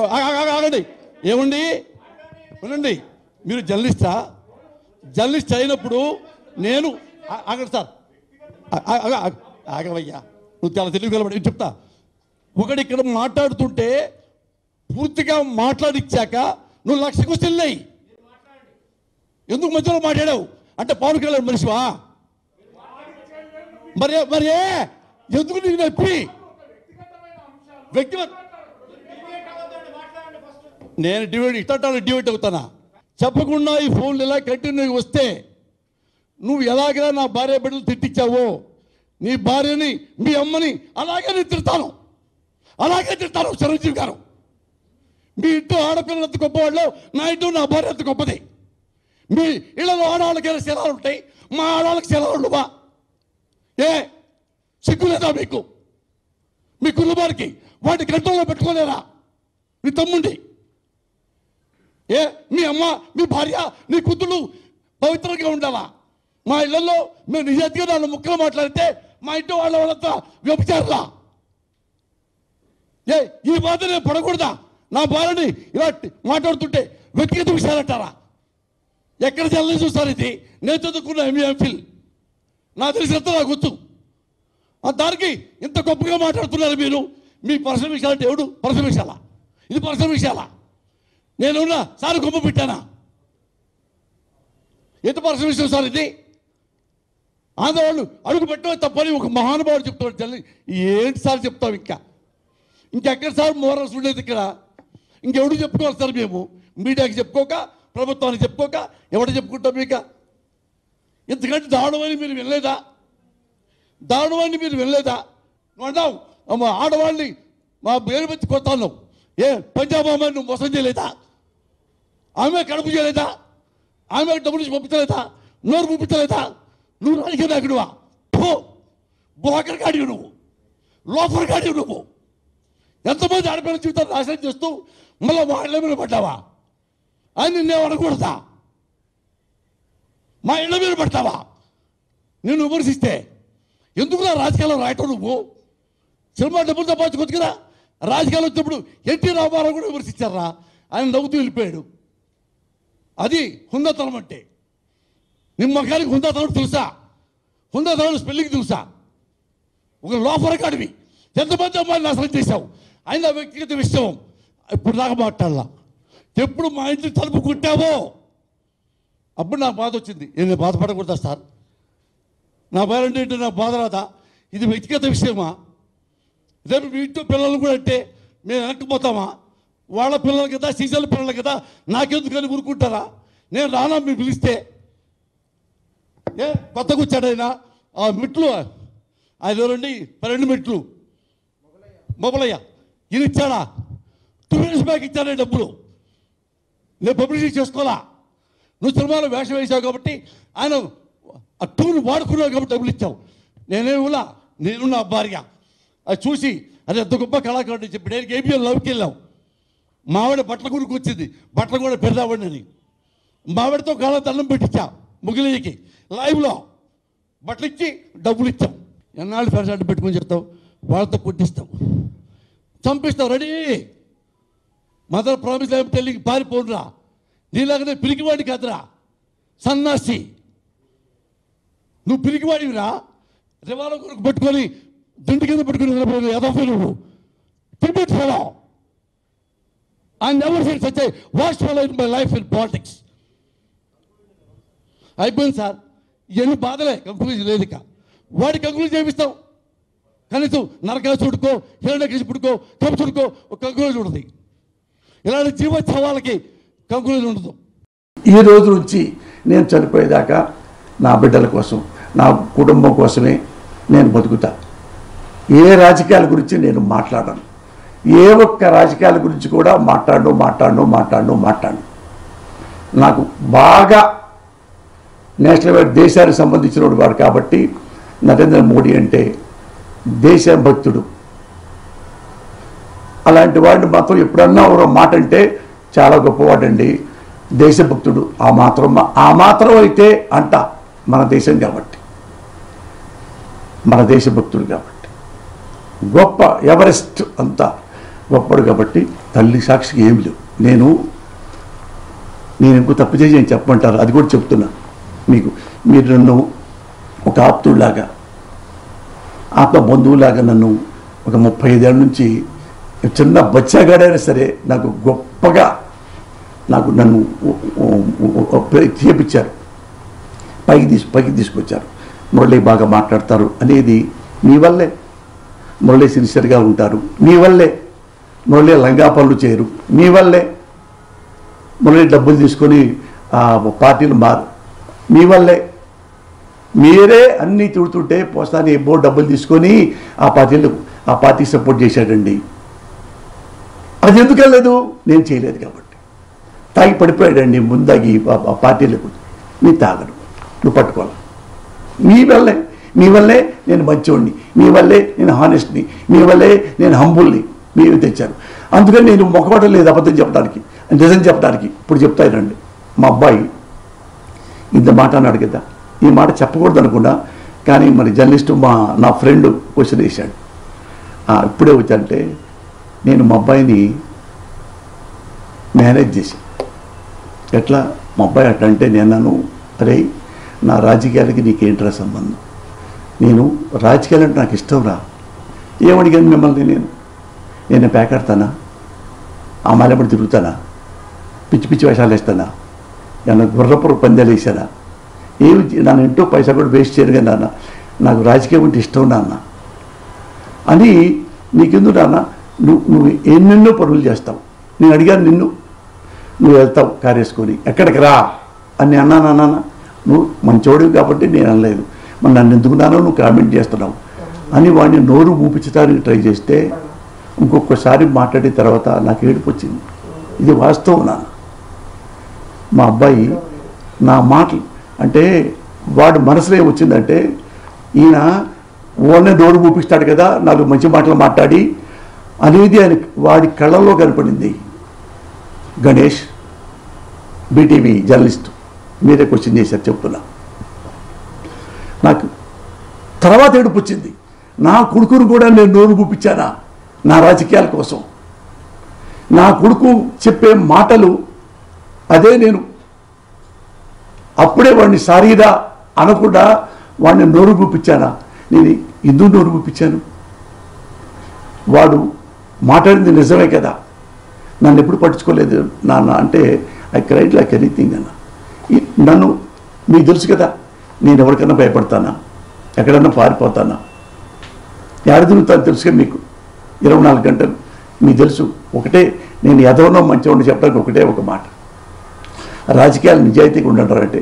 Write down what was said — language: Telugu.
ఆగండి. ఏమండి వినండి, మీరు జర్నలిస్ట్ అయినప్పుడు నేను ఆగండి సార్, ఆగవయ్యా, నువ్వు చాలా తెలివిగలబడి చెప్తా. ఒకటి ఇక్కడ మాట్లాడుతుంటే పూర్తిగా మాట్లాడిచ్చాక నువ్వు 1,00,000 క్వశ్చన్లు అయ్యి ఎందుకు మధ్యలో మాట్లాడావు అంటే పవన్ కళ్యాణ్ మనిషివా? మరి ఎందుకు నీకు నొప్పి? వ్యక్తిగత నేను డివైడ్ అవుతానా? చెప్పకుండా ఈ ఫోన్లు ఇలా కంటిన్యూ వస్తే నువ్వు ఎలాగైనా నా భార్య బిడ్డలు తిట్టించావో నీ భార్యని మీ అమ్మని అలాగే నేను తిడతాను, చిరంజీవి గారు. మీ ఇంట్లో ఆడపిల్లలు ఎంత గొప్పవాళ్ళు, నా ఇంట్లో నా భార్య ఎంత గొప్పది. మీ ఇళ్లలో ఆడవాళ్ళకైనా శిలాలు ఉంటాయి, మా ఆడవాళ్ళకి శిలాలు ఉండవా? ఏ సిగ్గు లేదా మీకు? మీ కుటుంబానికి వాటి కంట్రోల్లో పెట్టుకోలేరా? మీ తమ్ముండి మీ అమ్మ, మీ భార్య, నీ కూతుళ్ళు పవిత్రంగా ఉండాలా? మా ఇళ్లలో మేము నిజాయితీగా నాలుగు ముక్కలు మాట్లాడితే మా ఇంటి వాళ్ళంతా వ్యభిచారులా? ఈ బాధ నేను పడకూడదా? నా భార్యని ఇలా మాట్లాడుతుంటే వ్యక్తిగత విషయాలంటారా? ఎక్కడ చల్లని చూస్తారు? ఇది నేను చదువుకున్న ఎంఫిల్, నాకు తెలిసినంత నాకు వచ్చు. దానికి ఇంత గొప్పగా మాట్లాడుతున్నారు మీరు. మీ పర్సనల్ విషయాలంటే ఎవడు పర్సనల్ విషయాలా? ఇది పర్సనల్ విషయాలా? నేనున్నా సార్ గొప్ప పెట్టానా? ఎంత పర్సనల్ విషయం సార్ ఇది? ఆంధ్రవాళ్ళు అడుగు పెట్టడం తప్పని ఒక మహానుభావుడు చెప్తాడు. జల్లి ఏంటి సార్ చెప్తాం? ఇంకెక్కడ సార్ మోరల్స్ ఉండేది ఇక్కడ? ఇంకెవడు చెప్పుకోవాలి సార్? మేము మీడియాకి చెప్పుకోక, ప్రభుత్వానికి చెప్పుకోక ఎవడు చెప్పుకుంటాం? మీకు ఇంతకంటే దారుణమని మీరు వినలేదా? నువ్వు అన్నావు ఆడవాళ్ళని మా పేరు పెట్టి కొడతాను. పంజాబ్ అమ్మాయి నువ్వు మోసం చేయలేదా? ఆమె కడుపు చేయలేదా? ఆమె డబ్బులు నుంచి పంపించలేదా? నోరు పంపించలేదా? నువ్వు రాజకీయ నాయకుడువా? బ్రోకర్ గాడివి నువ్వు, లోఫర్ గాడివి నువ్వు. ఎంతమంది ఆడపిల్లల జీవితాన్ని నాశనం చేస్తూ మళ్ళీ వాళ్ళ మీద పడ్డావా? అని నిన్నే అనకూడదా? మా ఇళ్ళ మీద పడతావా? నేను విమర్శిస్తే ఎందుకు నా రాజకీయాల్లో రాయటం? నువ్వు సినిమా డబ్బులు సంపాదించుకోవచ్చు కదా. రాజకీయాలు వచ్చినప్పుడు ఎన్టీ రామారావు కూడా విమర్శించారా? ఆయన నవ్వుతూ వెళ్ళిపోయాడు. అది హుందాతనం అంటే. నిమ్మకానికి హుందాతనం తెలుసా? హుందాతనం స్పెల్లింగ్ తెలుసా? ఒక లోఫర్ కాడివి. ఎంతమంది అమ్మాయిని నాశనం చేశావు? ఆయన వ్యక్తిగత విషయం ఇప్పుడు దాకా మాట్లాడాల. ఎప్పుడు మా ఇంట్లో తలుపు కుట్టావో అప్పుడు నాకు బాధ వచ్చింది. నేను బాధపడకూడదా సార్? నా పేరెంట్ ఏంటో నాకు బాధ రాదా? ఇది వ్యక్తిగత విషయమా? రేపు మీ ఇంట్లో పిల్లలు కూడా అంటే మేము వెనక్కిపోతామా? వాళ్ళ పిల్లలు కదా, సీజన్ల పిల్లలు కదా, నాకెందుకని ఊరుకుంటారా? నేను రానా మీరు పిలిస్తే? కొత్తగా వచ్చాడైనా ఆ మెట్లు ఆయన ఎవరండి? 12 మెట్లు మొబలయ్య ఇది ఇచ్చాడా? 2 years బ్యాక్ ఇచ్చాడే డబ్బులు. నేను పబ్లిసిటీ చేసుకోవాలా? నువ్వు సినిమాలో వేషం వేసావు కాబట్టి ఆయన ఆ టూను వాడుకున్నావు కాబట్టి డబ్బులు ఇచ్చావు. నేనేమిలా, నేను నా భార్య అది చూసి అది ఎంత గొప్ప కళాకారుడు చెప్పి నేను ఏబిఎల్ లవ్కి వెళ్ళాం. మావిడ బట్టల గురికి వచ్చింది, బట్టలు కూడా పెడదామండి అని మావిడతో కాళ్ళ దండం పెట్టించా. ముగిలికి లైవ్లో బట్టలు ఇచ్చి డబ్బులు ఇచ్చాం. ఎన్నాళ్ళు పెరసాటు పెట్టుకుని చెప్తావు, వాళ్ళతో కొట్టిస్తావు, చంపిస్తావు. రెడీ మదర్ ప్రామిస్ టెల్లింగ్ పారిపోనురా. నీలాగనే పిరికివాడి కాదురా సన్నాసి. నువ్వు పిరికివాడివిరా. రివాల్వర్ కొరకు పెట్టుకొని దిండు కింద పెట్టుకుని నిలబడి ఎదఫై నువ్వు తిరిగి fellow. I never felt such a worst fellow in my life in politics. అయిపోయింది సార్. ఇవన్నీ బాధలే, కంక్లూజన్ లేదు. ఇక వాడి కంక్లూజన్ చేపిస్తాం. కనీసం నరకాసుడికో, హిరణ్యకశిపుడికో, కంసుడికో ఒక కంక్లూజన్ ఉంటుంది. ఇలాంటి జీవోత్సవాలకి కంక్లూజన్ ఉండదు. ఈ రోజు నుంచి నేను చనిపోయేదాకా నా బిడ్డల కోసం, నా కుటుంబం కోసమే నేను బతుకుతా. ఏ రాజకీయాల గురించి నేను మాట్లాడను. ఏ ఒక్క రాజకీయాల గురించి కూడా మాట్లాడను. నాకు బాగా నేషనల్ వైడ్ దేశానికి సంబంధించిన వాడు కాబట్టి నరేంద్ర మోడీ అంటే దేశభక్తుడు. అలాంటి వాడిని మాత్రం ఎప్పుడన్నా ఒక మాట అంటే చాలా గొప్పవాడండి, దేశభక్తుడు. ఆ మాత్రం అయితే అంట మన దేశం కాబట్టి, మన దేశభక్తుడు కాబట్టి, గొప్ప ఎవరెస్ట్ అంతా గొప్పడు కాబట్టి తల్లి సాక్షికి ఏమి లేవు. నేను ఇంకో తప్పు చేసి నేను చెప్పమంటారు, అది కూడా చెప్తున్నా మీకు. మీరు నన్ను ఒక ఆప్తుడిలాగా, ఆత్మ బంధువులాగా నన్ను ఒక 35 ఏళ్ళ నుంచి చిన్న బచ్చాగాడైనా సరే నాకు గొప్పగా నన్ను చేపించారు, పైకి తీసుకొచ్చారు. మురళి బాగా మాట్లాడతారు అనేది మీ వల్లే. మురళి సిన్సియర్గా ఉంటారు మీ వల్లే. మురళి లంగా పనులు చేయరు మీ వల్లే. మురళి డబ్బులు తీసుకొని పార్టీలు మారు మీ వల్లే. మీరే అన్నీ తిడుతుంటే పోస్తాని బోర్డు డబ్బులు తీసుకొని ఆ పార్టీకి సపోర్ట్ చేశాడండి. అది ఎందుకు వెళ్ళలేదు? నేను చేయలేదు కాబట్టి. తాగి పడిపోయాడండి ముందాగి ఆ పార్టీలకు. నీ తాగడు, నువ్వు పట్టుకోవాలి. మీ వల్లే నేను మంచోడిని, మీ వల్లే నేను హానెస్ట్ని, మీ వల్లే నేను హంబుల్ని మీరు తెచ్చారు. అందుకని నేను మొక్కబడడం లేదు అబద్ధం చెప్పడానికి, నిజం చెప్పడానికి. ఇప్పుడు చెప్తానండి, మా అబ్బాయి ఇంత మాట అన్నాడు కదా, ఈ మాట చెప్పకూడదు అనుకున్నా, కానీ మరి జర్నలిస్టు నా ఫ్రెండ్ క్వశ్చన్ వేశాడు. ఇప్పుడే వచ్చానంటే నేను మా అబ్బాయిని మేనేజ్ చేశాను. ఎట్లా మా అబ్బాయి అట్లా అంటే నేను అన్నాను, అరే నా రాజకీయాలకి నీకేంట్రా సంబంధం? నేను రాజకీయాలంటే నాకు ఇష్టం రా. ఏమడిగాను మిమ్మల్ని? నేను పేకాడతానా? ఆ మాలెపడి తిరుగుతానా? పిచ్చి పిచ్చి వేషాలు వేస్తానా? ఏమన్నా గుర్రపుర పందాలు వేసానా? ఏమి నన్ను ఇంటో పైసా కూడా వేస్ట్ చేయను కదా నాన్న, నాకు రాజకీయం అంటే ఇష్టం నాన్న అని. నీకెందుకు నాన్న, నువ్వు ఎన్నెన్నో పనులు చేస్తావు. నేను అడిగాను నిన్ను, నువ్వు వెళ్తావు కారు వేసుకొని, ఎక్కడికి రా అని అన్నాను. నాన్న నువ్వు మంచోడివి కాబట్టి నేను అనలేదు, మరి నన్ను ఎందుకున్నానో నువ్వు కామెంట్ చేస్తున్నావు అని వాడిని నోరు ఊపించడానికి ట్రై చేస్తే ఇంకొకసారి మాట్లాడిన తర్వాత నాకు ఏడుపు వచ్చింది. ఇది వాస్తవం నాన్న. మా అబ్బాయి నా మాటలు అంటే వాడు మనసులో ఏమొచ్చిందంటే, ఈయన ఓన్నే నోరు ఊపిస్తాడు కదా, నాకు మంచి మాటలు మాట్లాడి అనేది ఆయన వాడి కళ్ళల్లో కనపడింది. గణేష్ బీటీవీ జర్నలిస్ట్, మీరే క్వశ్చన్ చేశారు చెప్తున్నా. నాకు తర్వాత ఏడుపు వచ్చింది, నా కొడుకును కూడా నేను నోరు గుప్పించానా నా రాజకీయాల కోసం? నా కొడుకు చెప్పే మాటలు అదే నేను అప్పుడే వాడిని సారీరా అనకుండా వాడిని నోరు గుప్పించానా? నేను ఎందుకు నోరు గుప్పించాను? వాడు మాట్లాడింది నిజమే కదా, నన్ను ఎప్పుడు పట్టించుకోలేదు నాన్న అంటే ఐ క్రైడ్ లైక్ ఎనీథింగ్ అన్న. నన్ను మీకు తెలుసు కదా, నేను ఎవరికైనా భయపడతానా? ఎక్కడన్నా పారిపోతానా? ఎక్కడ తిరుగుతాను తెలుసుగా మీకు, 24 గంటలు మీకు తెలుసు. ఒకటే, నేను ఎదవనో మంచివాడిని చెప్పడానికి ఒకటే ఒక మాట, రాజకీయాలు నిజాయితీగా ఉండంటారంటే